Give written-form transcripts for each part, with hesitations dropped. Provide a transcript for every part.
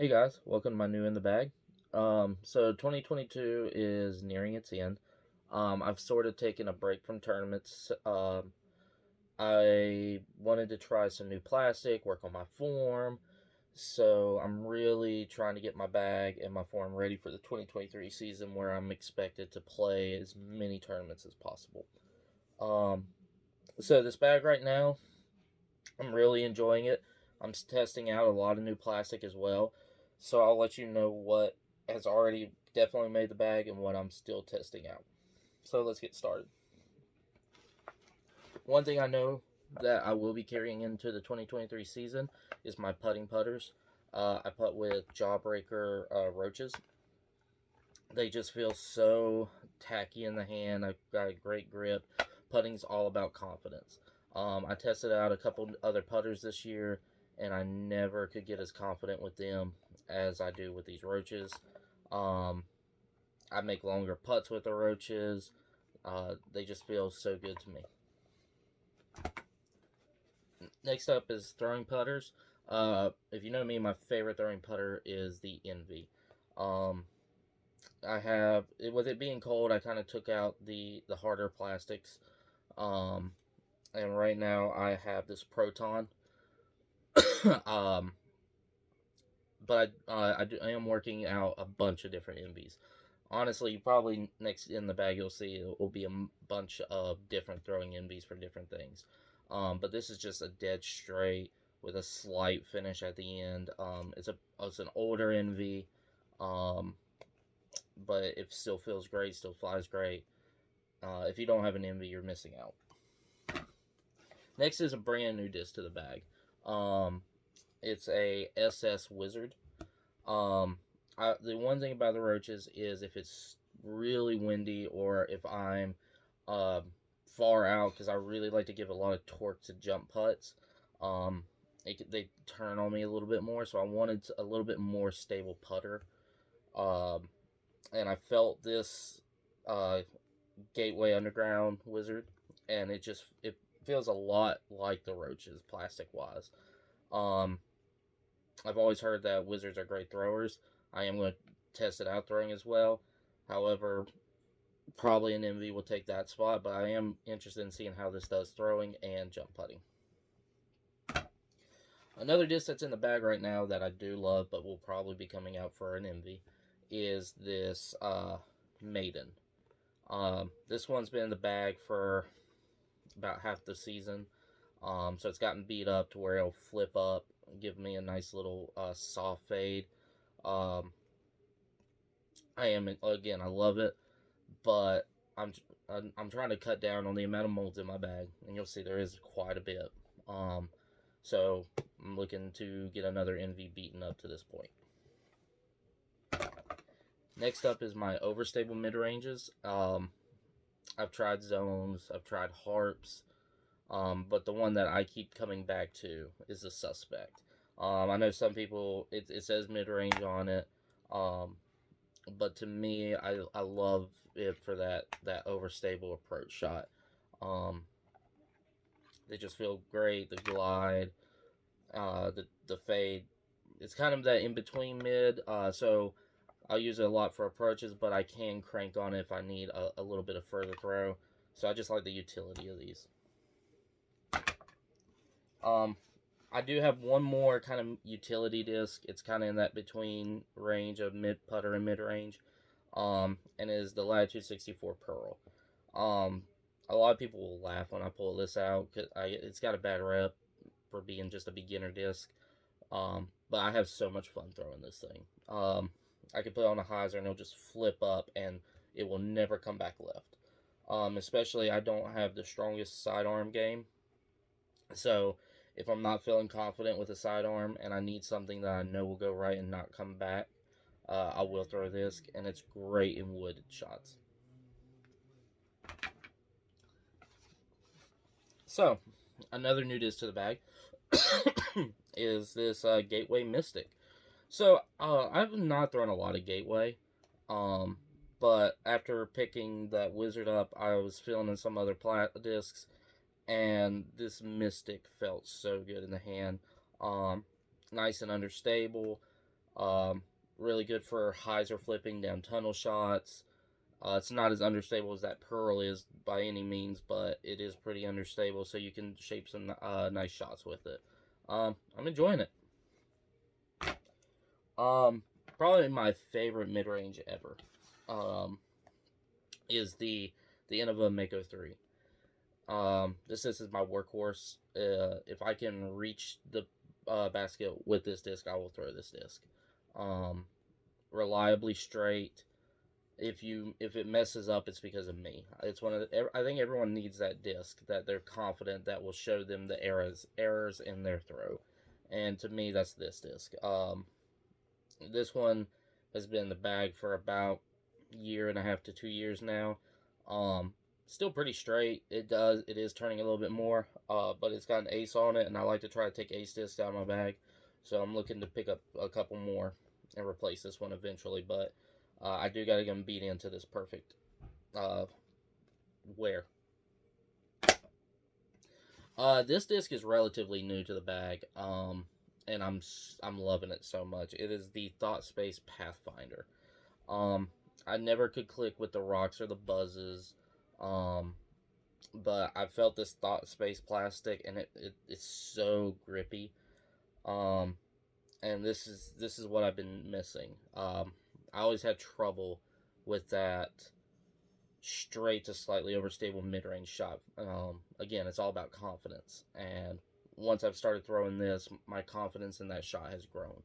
Hey guys, welcome to my new in the bag. So 2022 is nearing its end. I've sort of taken a break from tournaments. I wanted to try some new plastic, work on my form. So I'm really trying to get my bag and my form ready for the 2023 season, where I'm expected to play as many tournaments as possible. Um, so this bag right now, I'm really enjoying it. I'm testing out a lot of new plastic as well. So I'll let you know what has already definitely made the bag and what I'm still testing out. So let's get started. One thing I know that I will be carrying into the 2023 season is my putting putters. I putt with Jawbreaker roaches. They just feel so tacky in the hand. I've got a great grip. Putting's all about confidence. I tested out a couple other putters this year, and I never could get as confident with them as I do with these roaches. Um, I make longer putts with the roaches. They just feel so good to me. Next up is throwing putters. If you know me, my favorite throwing putter is the Envy. Um, I have with it being cold, I kind of took out the harder plastics, um, and right now I have this Proton. um, but I am working out a bunch of different MVs. Honestly, probably next in the bag you'll see it will be a bunch of different throwing MVs for different things. But this is just a dead straight with a slight finish at the end. It's an older MV. Um, but it still feels great, still flies great. If you don't have an Envy, you're missing out. Next is a brand new disc to the bag. Um, it's a SS Wizard. The one thing about the roaches is if it's really windy or if I'm uh, far out, because I really like to give a lot of torque to jump putts. Um, they turn on me a little bit more, so I wanted a little bit more stable putter. Um, and I felt this uh, Gateway Underground Wizard, and it feels a lot like the roaches, plastic wise. Um, I've always heard that wizards are great throwers. I am going to test it out throwing as well. However, probably an MV will take that spot, but I am interested in seeing how this does throwing and jump putting. Another disc that's in the bag right now that I do love, but will probably be coming out for an MV, is this Maiden. This one's been in the bag for about half the season. So it's gotten beat up to where it'll flip up, give me a nice little soft fade. Um, I love it, but I'm I'm trying to cut down on the amount of molds in my bag, and you'll see there is quite a bit. Um, so I'm looking to get another NV beaten up to this point. Next up is my overstable mid ranges. I've tried zones, I've tried harps, but the one that I keep coming back to is the suspect. I know some people it says mid range on it, um, but to me, I love it for that overstable approach shot. Um, they just feel great. The glide, the fade. It's kind of that in between mid. So I'll use it a lot for approaches, but I can crank on it if I need a little bit of further throw. So I just like the utility of these. Um, I do have one more kind of utility disc. It's kind of in that between range of mid putter and mid range. And it is the Latitude 64 Pearl. Um, a lot of people will laugh when I pull this out because it's got a bad rep for being just a beginner disc. But I have so much fun throwing this thing. I can put it on a hyzer and it'll just flip up and it will never come back left. Especially I don't have the strongest sidearm game. So if I'm not feeling confident with a sidearm and I need something that I know will go right and not come back, I will throw this, and it's great in wooded shots. So, another new disc to the bag is this Gateway Mystic. So, I've not thrown a lot of Gateway, um, but after picking that Wizard up, I was feeling in some other discs, and this Mystic felt so good in the hand. Um, Nice and understable. Um, really good for hyzer flipping down tunnel shots. It's not as understable as that Pearl is by any means, but it is pretty understable, so you can shape some nice shots with it. I'm enjoying it. Um, Probably my favorite mid range ever. Um, is the Innova Mako 3. This is my workhorse. If I can reach the basket with this disc, I will throw this disc. Um, Reliably straight. If it messes up, it's because of me. It's one of I think everyone needs that disc that they're confident that will show them the errors in their throw, and to me, that's this disc. This one has been in the bag for about a year and a half to 2 years now. Um, Still pretty straight. It is turning a little bit more, but it's got an ace on it, and I like to try to take ace discs out of my bag. So I'm looking to pick up a couple more and replace this one eventually. But I do got to get them beat into this perfect uh, wear. This disc is relatively new to the bag, and I'm loving it so much. It is the Thought Space Pathfinder. Um, I never could click with the rocks or the buzzes, um, but I felt this Thought Space plastic, and it's so grippy. Um, and this is what I've been missing. I always had trouble with that straight to slightly overstable mid-range shot. Again, it's all about confidence, and once I've started throwing this, my confidence in that shot has grown.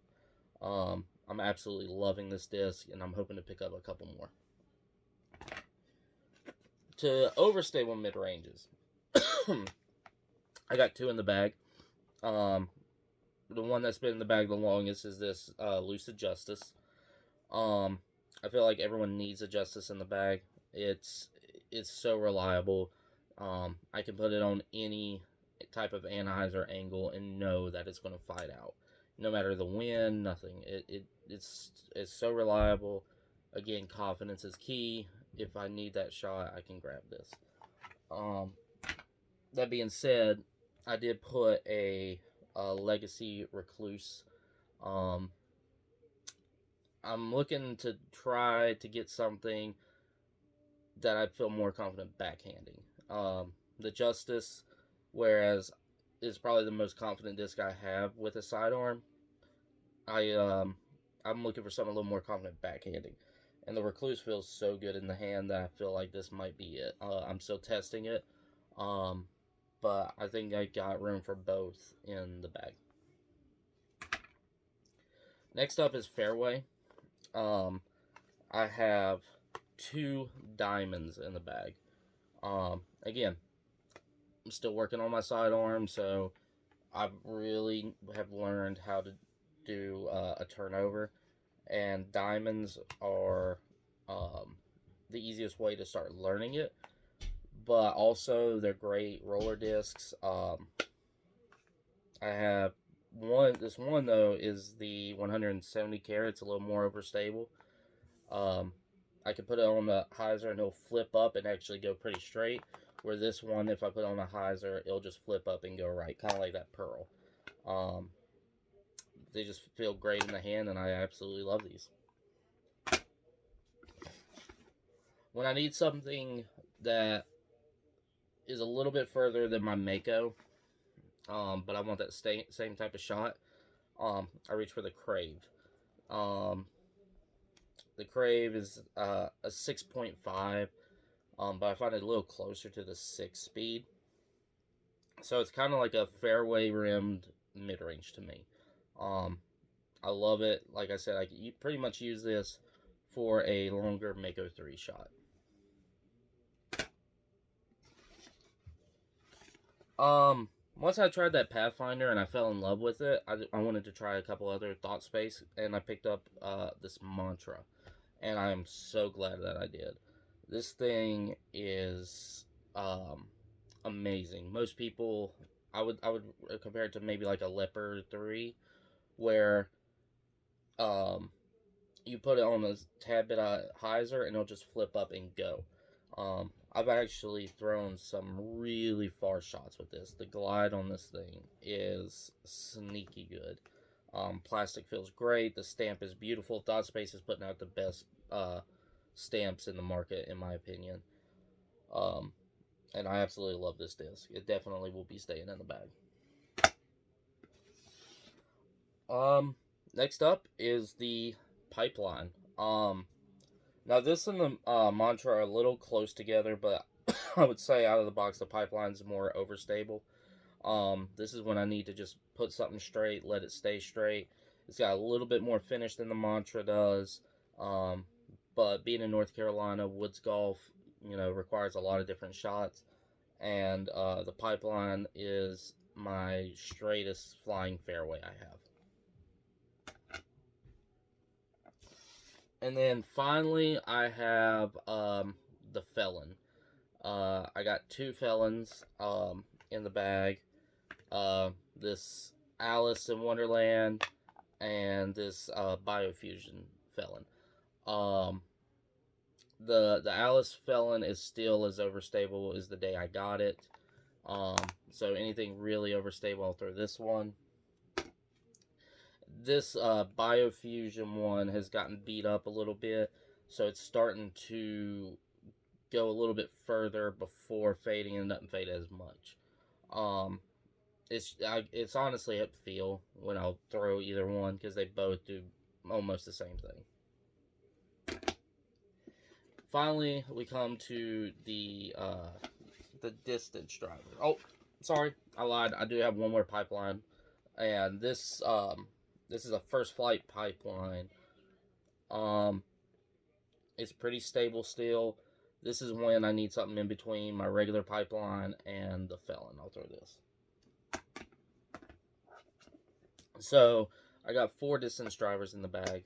I'm absolutely loving this disc, and I'm hoping to pick up a couple more. To overstable mid ranges, I got two in the bag. Um, the one that's been in the bag the longest is this Lucid Justice. Um, I feel like everyone needs a Justice in the bag. It's it's so reliable. I can put it on any type of anhyzer angle and know that it's going to fight out, no matter the wind, nothing. It's so reliable. Again, confidence is key. If I need that shot, I can grab this. Um, that being said, I did put a Legacy Recluse. Um, I'm looking to try to get something that I feel more confident backhanding. The Justice, whereas is probably the most confident disc I have with a sidearm. I I'm looking for something a little more confident backhanding, and the Recluse feels so good in the hand that I feel like this might be it. I'm still testing it, um, but I think I got room for both in the bag. Next up is Fairway. Um, I have two diamonds in the bag. Again, I'm still working on my sidearm, so I really have learned how to do a turnover, and diamonds are the easiest way to start learning it. But also, they're great roller discs. I have one. This one though is the 170 carats, a little more overstable. Um, I can put it on the hyzer and it'll flip up and actually go pretty straight. Where this one, if I put it on a hyzer, it'll just flip up and go right, kind of like that Pearl. Um, they just feel great in the hand, and I absolutely love these. When I need something that is a little bit further than my Mako, but I want that same type of shot, I reach for the Crave. Um, the Crave is a 6.5, but I find it a little closer to the 6 speed. So it's kind of like a fairway rimmed mid range to me. Um, I love it. Like I said, I pretty much use this for a longer Mako 3 shot. Once I tried that Pathfinder and I fell in love with it, I wanted to try a couple other Thought Space, and I picked up this Mantra, and I am so glad that I did. This thing is amazing. Most people, I would compare it to maybe like a Leopard 3, where um you put it on a tad bit of hyzer and it'll just flip up and go. I've actually thrown some really far shots with this. The glide on this thing is sneaky good. Plastic feels great. The stamp is beautiful. Dot Space is putting out the best stamps in the market, in my opinion. Um, and I absolutely love this disc. It definitely will be staying in the bag. Next up is the Pipeline. Now this and the Mantra are a little close together, but I would say out of the box, the Pipeline's more overstable. This is when I need to just put something straight, let it stay straight. It's got a little bit more finish than the Mantra does. Um, but being in North Carolina, woods golf, requires a lot of different shots. And the Pipeline is my straightest flying fairway I have. And then finally, I have the Felon. I got two Felons in the bag. This Alice in Wonderland and this Biofusion Felon. Um, the Alice Felon is still as overstable as the day I got it. So anything really overstable, I'll throw this one. This Biofusion one has gotten beat up a little bit, so it's starting to go a little bit further before fading and doesn't fade as much. Um, it's honestly up feel when I'll throw either one because they both do almost the same thing. Finally, we come to the distance driver. Oh, sorry, I lied. I do have one more Pipeline, and this is a First Flight Pipeline. It's pretty stable still. This is when I need something in between my regular Pipeline and the Felon. I'll throw this. So I got 4 distance drivers in the bag.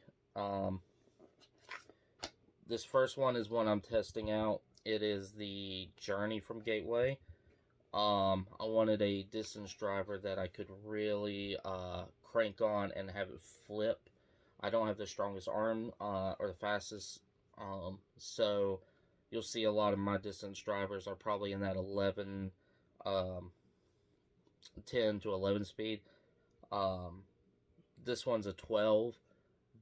This first one is one I'm testing out. It is the Journey from Gateway. I wanted a distance driver that I could really crank on and have it flip. I don't have the strongest arm or the fastest, so you'll see a lot of my distance drivers are probably in that 10 to 11 speed. This one's a 12,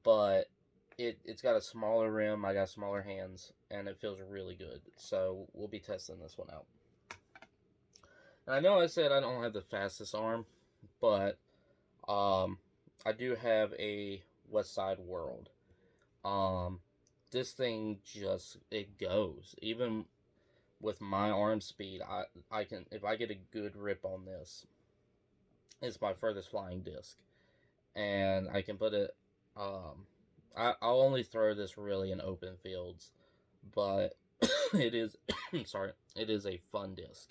but it's got a smaller rim, I got smaller hands, and it feels really good. So we'll be testing this one out. And I know I said I don't have the fastest arm, but I do have a West Side World. This thing it goes. Even with my arm speed, I can, if I get a good rip on this, it's my furthest flying disc. And I can put it, I'll only throw this really in open fields, but it is, sorry, it is a fun disc.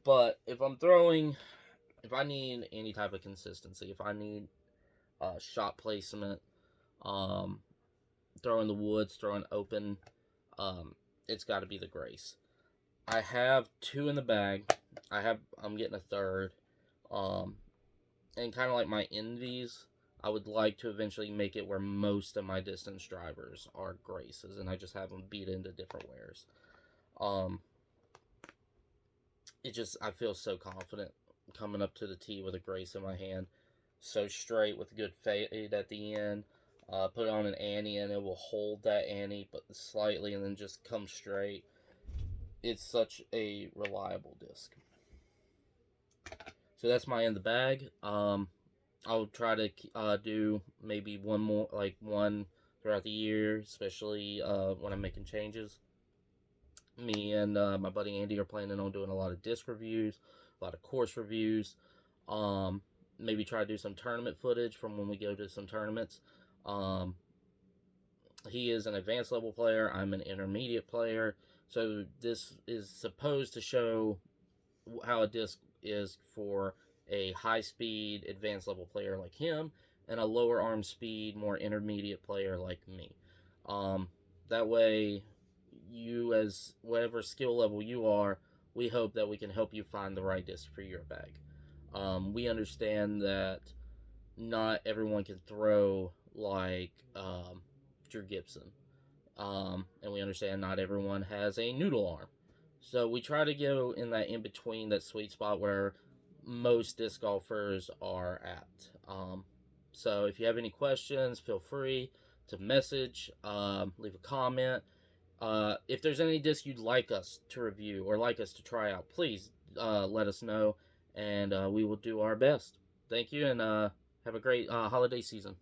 But if I need any type of consistency, if I need shot placement, throwing the woods, throwing open, it's got to be the Grace. I have 2 in the bag. I'm getting a third. And kind of like my envies, I would like to eventually make it where most of my distance drivers are Graces, and I just have them beat into different wares. I feel so confident coming up to the tee with a Grace in my hand, so straight with a good fade at the end. Put it on an ante and it will hold that ante but slightly and then just come straight. It's such a reliable disc. So that's my in the bag. I'll try to do maybe one more, like one throughout the year, especially when I'm making changes. Me and my buddy Andy are planning on doing a lot of disc reviews, a lot of course reviews. Maybe try to do some tournament footage from when we go to some tournaments. He is an advanced level player. I'm an intermediate player. So this is supposed to show how a disc is for a high-speed, advanced level player like him, and a lower arm speed, more intermediate player like me. That way, you, as whatever skill level you are, we hope that we can help you find the right disc for your bag. We understand that not everyone can throw like Drew Gibson. And we understand not everyone has a noodle arm. So we try to go in that in between, that sweet spot where most disc golfers are at. So if you have any questions, feel free to message, leave a comment. If there's any disc you'd like us to review or like us to try out, please let us know, and we will do our best. Thank you, and have a great holiday season.